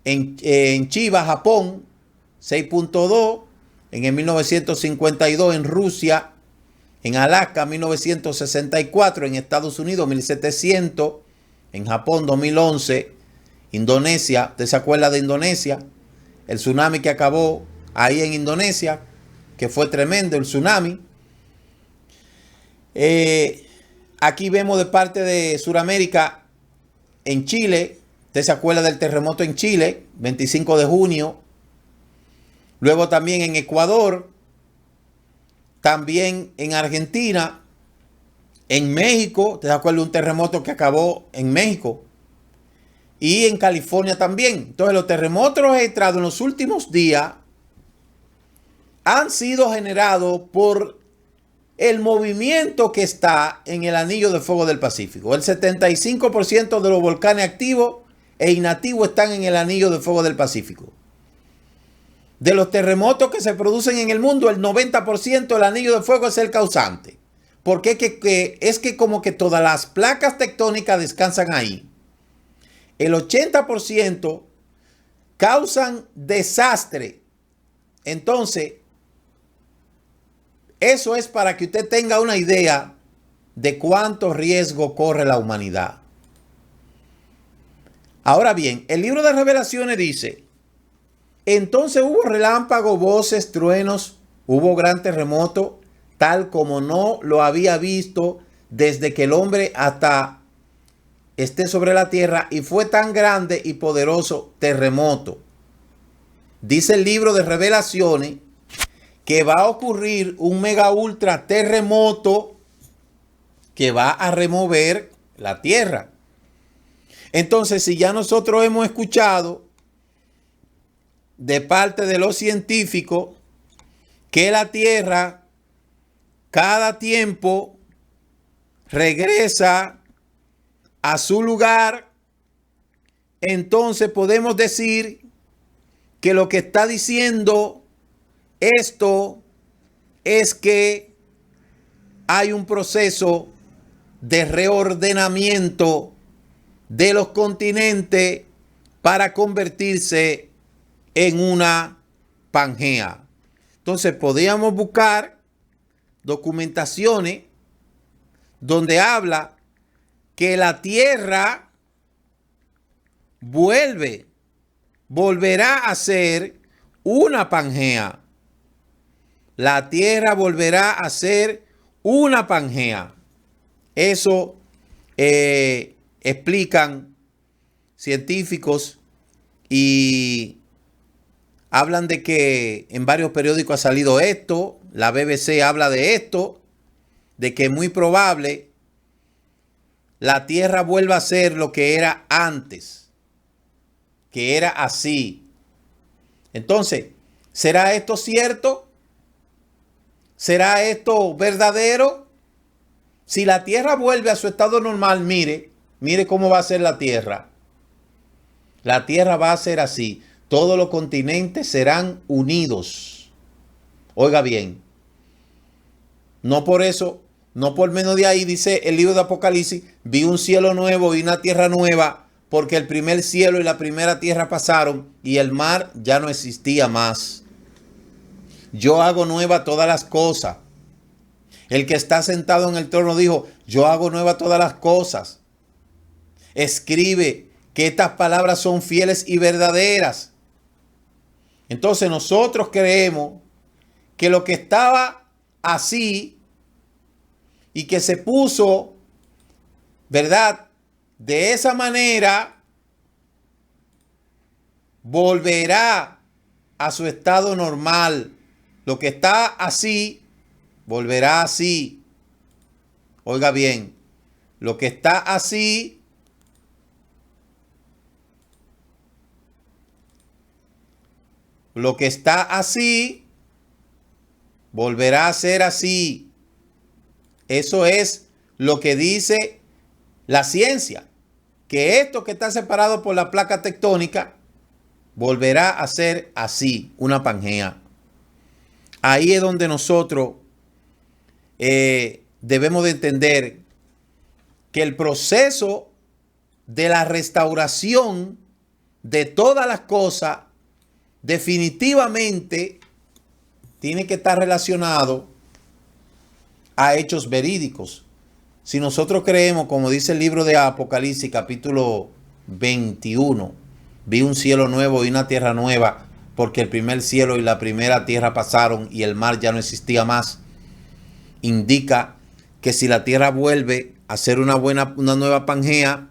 en Chiba, Japón, 6.2, en el 1952 en Rusia, en Alaska 1964, en Estados Unidos 1700, en Japón 2011, Indonesia, ¿usted se acuerda de Indonesia? El tsunami que acabó ahí en Indonesia, que fue tremendo el tsunami. Aquí vemos de parte de Sudamérica, en Chile, ¿usted se acuerda del terremoto en Chile? 25 de junio. Luego también en Ecuador, también en Argentina, en México, ¿te das cuenta de un terremoto que acabó en México? Y en California también. Entonces los terremotos registrados en los últimos días han sido generados por el movimiento que está en el anillo de fuego del Pacífico. El 75% de los volcanes activos e inactivos están en el anillo de fuego del Pacífico. De los terremotos que se producen en el mundo, el 90% del anillo de fuego es el causante. Porque es que como que todas las placas tectónicas descansan ahí. El 80% causan desastre. Entonces, eso es para que usted tenga una idea de cuánto riesgo corre la humanidad. Ahora bien, el libro de Revelaciones dice: entonces hubo relámpagos, voces, truenos, hubo gran terremoto, tal como no lo había visto desde que el hombre hasta esté sobre la tierra, y fue tan grande y poderoso terremoto. Dice el libro de Revelaciones que va a ocurrir un mega ultra terremoto que va a remover la tierra. Entonces, si ya nosotros hemos escuchado de parte de los científicos que la tierra cada tiempo regresa a su lugar, entonces podemos decir que lo que está diciendo esto es que hay un proceso de reordenamiento de los continentes para convertirse en una Pangea. Entonces podríamos buscar documentaciones donde habla que la tierra volverá a ser una Pangea. La tierra volverá a ser una Pangea. Eso explican científicos y hablan de que en varios periódicos ha salido esto. La BBC habla de esto, de que es muy probable la Tierra vuelva a ser lo que era antes, que era así. Entonces, ¿será esto cierto? ¿Será esto verdadero? Si la Tierra vuelve a su estado normal, mire cómo va a ser la Tierra. La Tierra va a ser así. Todos los continentes serán unidos. Oiga bien. No por eso, no por menos de ahí, dice el libro de Apocalipsis, vi un cielo nuevo y una tierra nueva, porque el primer cielo y la primera tierra pasaron y el mar ya no existía más. Yo hago nueva todas las cosas. El que está sentado en el trono dijo, yo hago nueva todas las cosas. Escribe que estas palabras son fieles y verdaderas. Entonces nosotros creemos que lo que estaba así y que se puso, ¿verdad?, de esa manera, volverá a su estado normal. Lo que está así, volverá así. Oiga bien, lo que está así, volverá a ser así. Eso es lo que dice la ciencia, que esto que está separado por la placa tectónica volverá a ser así, una Pangea. Ahí es donde nosotros debemos de entender que el proceso de la restauración de todas las cosas definitivamente tiene que estar relacionado a hechos verídicos. Si nosotros creemos, como dice el libro de Apocalipsis, capítulo 21, vi un cielo nuevo y una tierra nueva, porque el primer cielo y la primera tierra pasaron y el mar ya no existía más, indica que si la tierra vuelve a ser una nueva Pangea,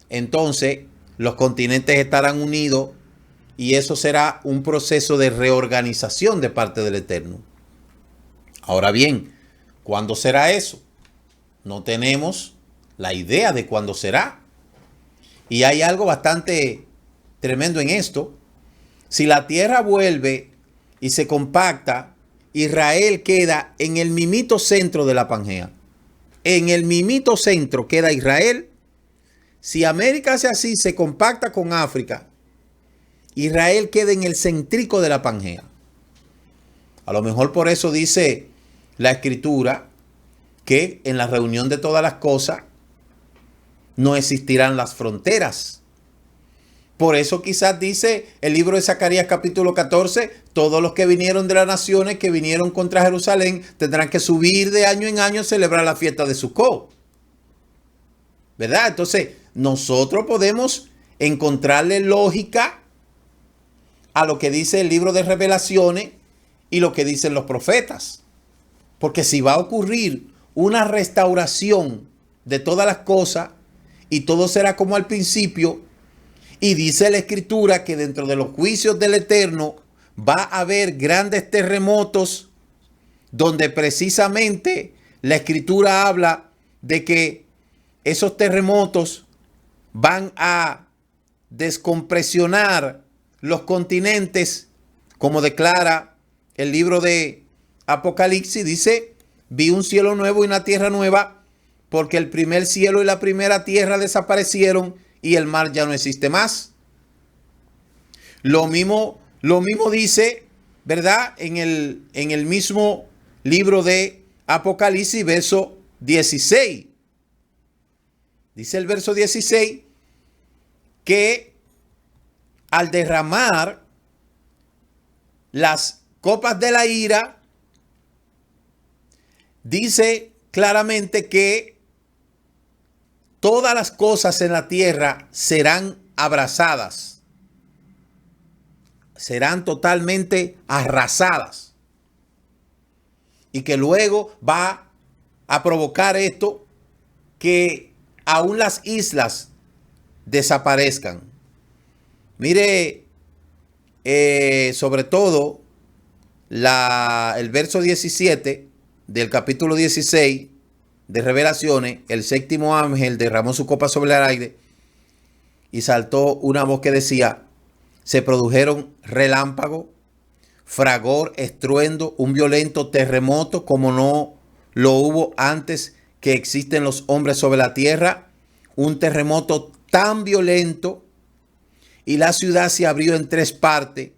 entonces los continentes estarán unidos y eso será un proceso de reorganización de parte del Eterno. Ahora bien, ¿cuándo será eso? No tenemos la idea de cuándo será. Y hay algo bastante tremendo en esto. Si la tierra vuelve y se compacta, Israel queda en el mimito centro de la Pangea. En el mimito centro queda Israel. Si América hace así, se compacta con África, Israel queda en el centrico de la Pangea. A lo mejor por eso dice la Escritura que en la reunión de todas las cosas no existirán las fronteras. Por eso quizás dice el libro de Zacarías capítulo 14, todos los que vinieron de las naciones, que vinieron contra Jerusalén, tendrán que subir de año en año a celebrar la fiesta de Sukkot. ¿Verdad? Entonces, nosotros podemos encontrarle lógica a lo que dice el libro de Revelaciones y lo que dicen los profetas. Porque si va a ocurrir una restauración de todas las cosas y todo será como al principio, y dice la Escritura que dentro de los juicios del Eterno va a haber grandes terremotos, donde precisamente la Escritura habla de que esos terremotos van a descompresionar los continentes, como declara el libro de Apocalipsis. Dice, vi un cielo nuevo y una tierra nueva, porque el primer cielo y la primera tierra desaparecieron y el mar ya no existe más. Lo mismo dice, ¿verdad? En el mismo libro de Apocalipsis, verso 16. Dice el verso 16 que al derramar las copas de la ira, dice claramente que todas las cosas en la tierra serán abrasadas, serán totalmente arrasadas, y que luego va a provocar esto, que aún las islas desaparezcan. Mire, sobre todo el verso 17 del capítulo 16 de Revelaciones: el séptimo ángel derramó su copa sobre el aire y saltó una voz que decía: se produjeron relámpagos, fragor, estruendo, un violento terremoto como no lo hubo antes que existen los hombres sobre la tierra, un terremoto tan violento, y la ciudad se abrió en 3 partes,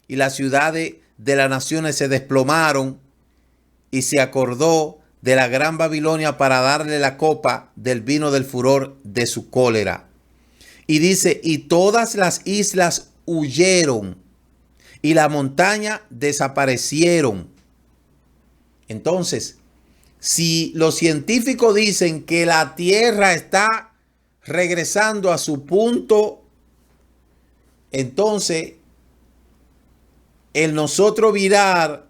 y las ciudades de las naciones se desplomaron, y se acordó de la gran Babilonia para darle la copa del vino del furor de su cólera. Y dice: y todas las islas huyeron, y la montaña desaparecieron. Entonces, si los científicos dicen que la Tierra está regresando a su punto, entonces el nosotros virar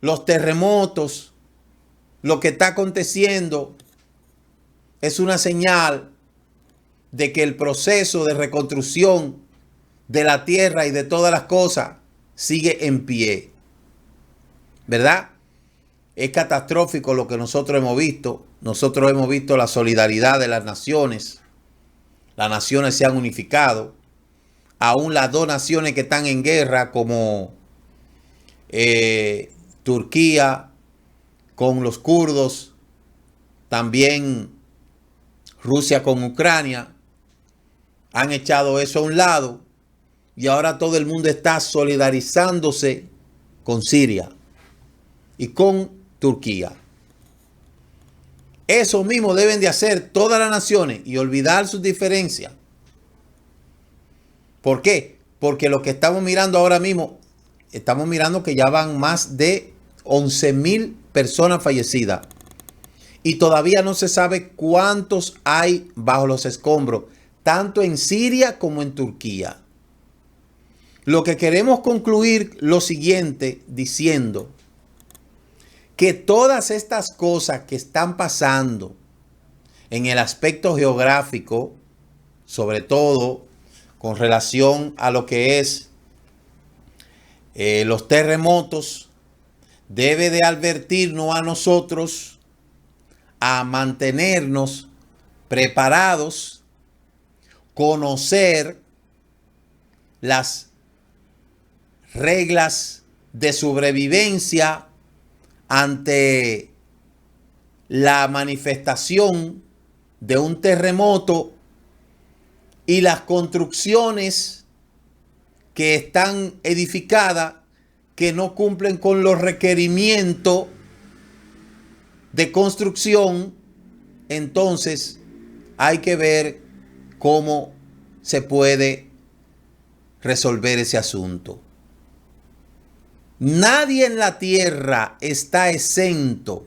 los terremotos, lo que está aconteciendo, es una señal de que el proceso de reconstrucción de la tierra y de todas las cosas sigue en pie, ¿verdad? Es catastrófico lo que nosotros hemos visto. Nosotros hemos visto la solidaridad de las naciones. Las naciones se han unificado. Aún las 2 naciones que están en guerra, como Turquía con los kurdos, también Rusia con Ucrania, han echado eso a un lado, y ahora todo el mundo está solidarizándose con Siria y con Turquía. Eso mismo deben de hacer todas las naciones y olvidar sus diferencias. ¿Por qué? Porque lo que estamos mirando ahora mismo, estamos mirando que ya van más de 11,000 personas fallecidas. Y todavía no se sabe cuántos hay bajo los escombros, tanto en Siria como en Turquía. Lo que queremos concluir lo siguiente diciendo que todas estas cosas que están pasando en el aspecto geográfico, sobre todo con relación a lo que es los terremotos, debe de advertirnos a nosotros a mantenernos preparados, conocer las reglas de sobrevivencia ante la manifestación de un terremoto y las construcciones que están edificadas que no cumplen con los requerimientos de construcción. Entonces hay que ver cómo se puede resolver ese asunto. Nadie en la tierra está exento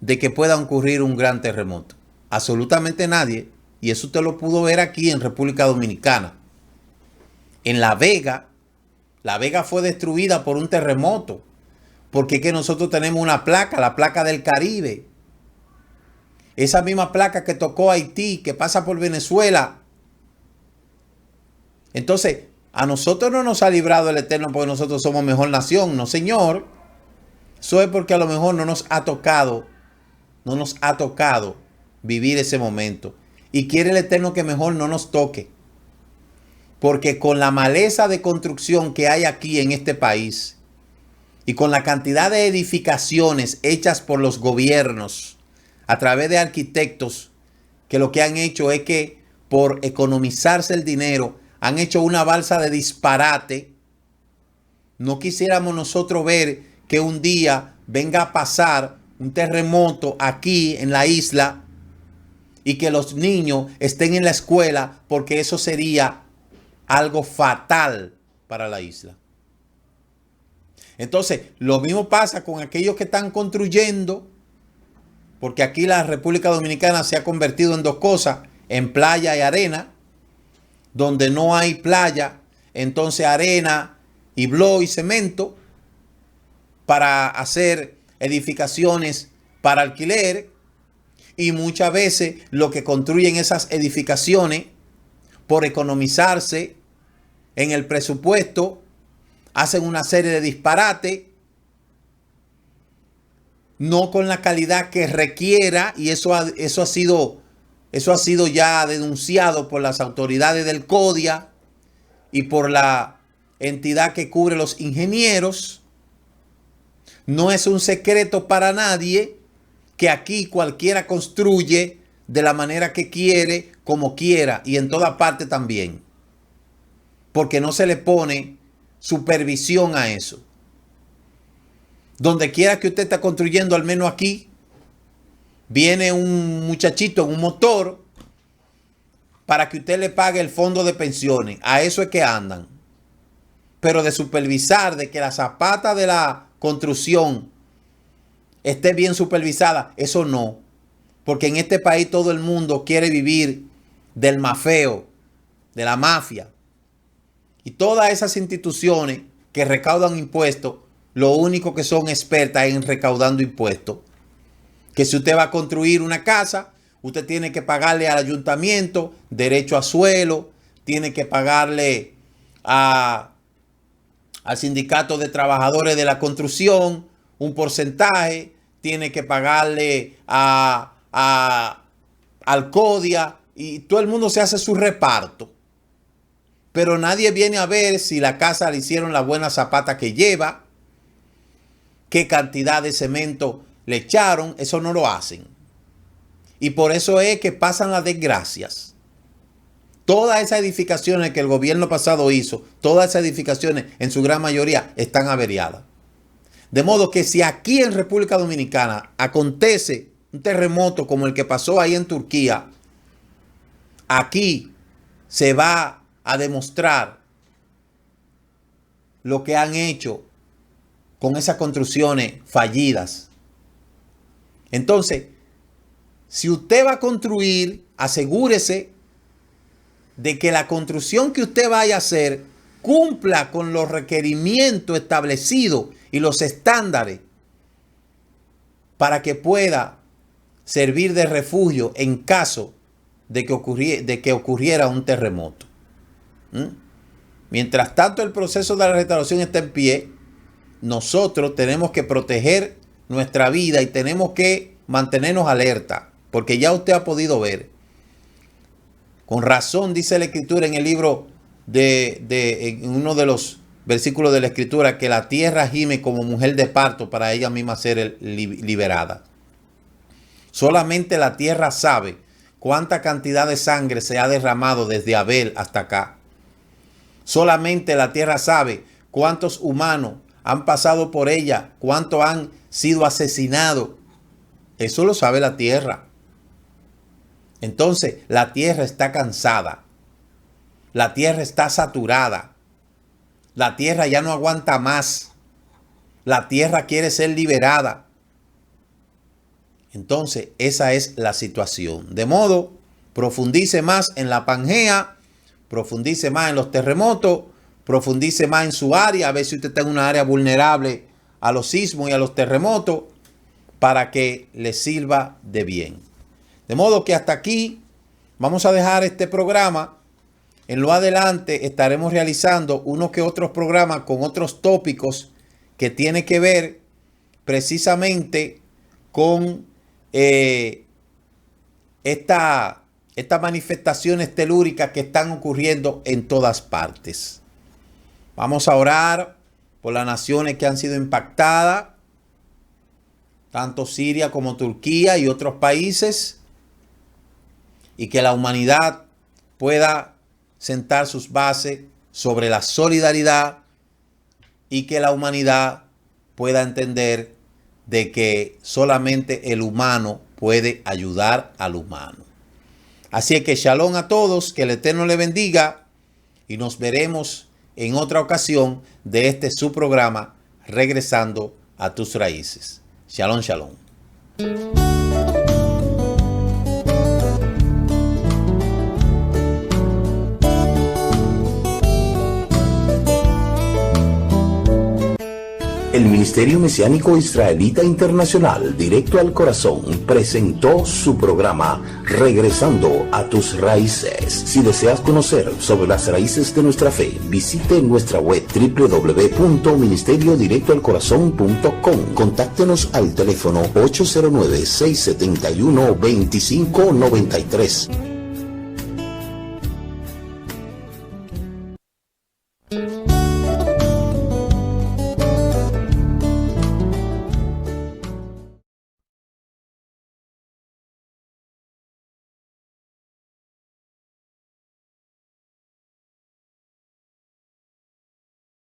de que pueda ocurrir un gran terremoto. Absolutamente nadie. Y eso usted lo pudo ver aquí en República Dominicana. En La Vega fue destruida por un terremoto. Porque es que nosotros tenemos una placa, la placa del Caribe. Esa misma placa que tocó Haití, que pasa por Venezuela. Entonces, a nosotros no nos ha librado el Eterno porque nosotros somos mejor nación. No, señor. Eso es porque a lo mejor no nos ha tocado vivir ese momento. Y quiere el Eterno que mejor no nos toque. Porque con la maleza de construcción que hay aquí en este país y con la cantidad de edificaciones hechas por los gobiernos a través de arquitectos, que lo que han hecho es que por economizarse el dinero han hecho una balsa de disparate. No quisiéramos nosotros ver que un día venga a pasar un terremoto aquí en la isla y que los niños estén en la escuela, porque eso sería algo fatal para la isla. Entonces, lo mismo pasa con aquellos que están construyendo, porque aquí la República Dominicana se ha convertido en 2 cosas, en playa y arena. Donde no hay playa, entonces arena y bloque y cemento para hacer edificaciones para alquiler, y muchas veces lo que construyen esas edificaciones por economizarse en el presupuesto hacen una serie de disparates, no con la calidad que requiera, y eso ha sido ya denunciado por las autoridades del CODIA y por la entidad que cubre los ingenieros. No es un secreto para nadie que aquí cualquiera construye de la manera que quiere, como quiera, y en toda parte también, porque no se le pone supervisión a eso. Donde quiera que usted está construyendo, al menos aquí, viene un muchachito en un motor para que usted le pague el fondo de pensiones. A eso es que andan. Pero de supervisar, de que la zapata de la construcción esté bien supervisada, eso no. Porque en este país todo el mundo quiere vivir del mafeo, de la mafia. Y todas esas instituciones que recaudan impuestos, lo único que son expertas en recaudando impuestos. Que si usted va a construir una casa, usted tiene que pagarle al ayuntamiento derecho a suelo, tiene que pagarle al sindicato de trabajadores de la construcción un porcentaje, tiene que pagarle al CODIA, y todo el mundo se hace su reparto. Pero nadie viene a ver si la casa le hicieron la buena zapata que lleva, qué cantidad de cemento le echaron. Eso no lo hacen. Y por eso es que pasan las desgracias. Todas esas edificaciones que el gobierno pasado hizo, todas esas edificaciones en su gran mayoría están averiadas. De modo que si aquí en República Dominicana acontece un terremoto como el que pasó ahí en Turquía, aquí se va a demostrar lo que han hecho con esas construcciones fallidas. Entonces, si usted va a construir, asegúrese de que la construcción que usted vaya a hacer cumpla con los requerimientos establecidos y los estándares para que pueda servir de refugio en caso de que ocurriera un terremoto. Mientras tanto el proceso de la restauración está en pie, nosotros tenemos que proteger nuestra vida y tenemos que mantenernos alerta, porque ya usted ha podido ver, con razón dice la Escritura en el libro en uno de los versículos de la Escritura, que la tierra gime como mujer de parto para ella misma ser liberada. Solamente la tierra sabe cuánta cantidad de sangre se ha derramado desde Abel hasta acá. Solamente la tierra sabe cuántos humanos han pasado por ella, cuántos han sido asesinados. Eso lo sabe la tierra. Entonces, la tierra está cansada. La tierra está saturada. La tierra ya no aguanta más. La tierra quiere ser liberada. Entonces, esa es la situación. De modo, profundice más en la Pangea, profundice más en los terremotos, profundice más en su área, a ver si usted está en una área vulnerable a los sismos y a los terremotos, para que le sirva de bien. De modo que hasta aquí vamos a dejar este programa. En lo adelante estaremos realizando unos que otros programas con otros tópicos que tienen que ver precisamente con estas manifestaciones telúricas que están ocurriendo en todas partes. Vamos a orar por las naciones que han sido impactadas, tanto Siria como Turquía y otros países, y que la humanidad pueda sentar sus bases sobre la solidaridad y que la humanidad pueda entender de que solamente el humano puede ayudar al humano. Así es que shalom a todos, que el Eterno le bendiga y nos veremos en otra ocasión de este su programa, Regresando a tus Raíces. Shalom, shalom. El Ministerio Mesiánico Israelita Internacional, Directo al Corazón, presentó su programa Regresando a tus Raíces. Si deseas conocer sobre las raíces de nuestra fe, visite nuestra web www.ministeriodirectoalcorazon.com. Contáctenos al teléfono 809-671-2593.